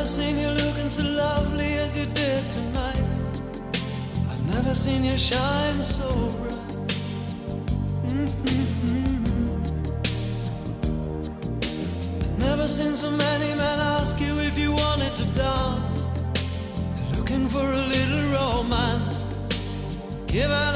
never seen you looking so lovely as you did tonight. I've never seen you shine so bright. I've never seen so many men ask you if you wanted to dance. They're looking for a little romance. Give out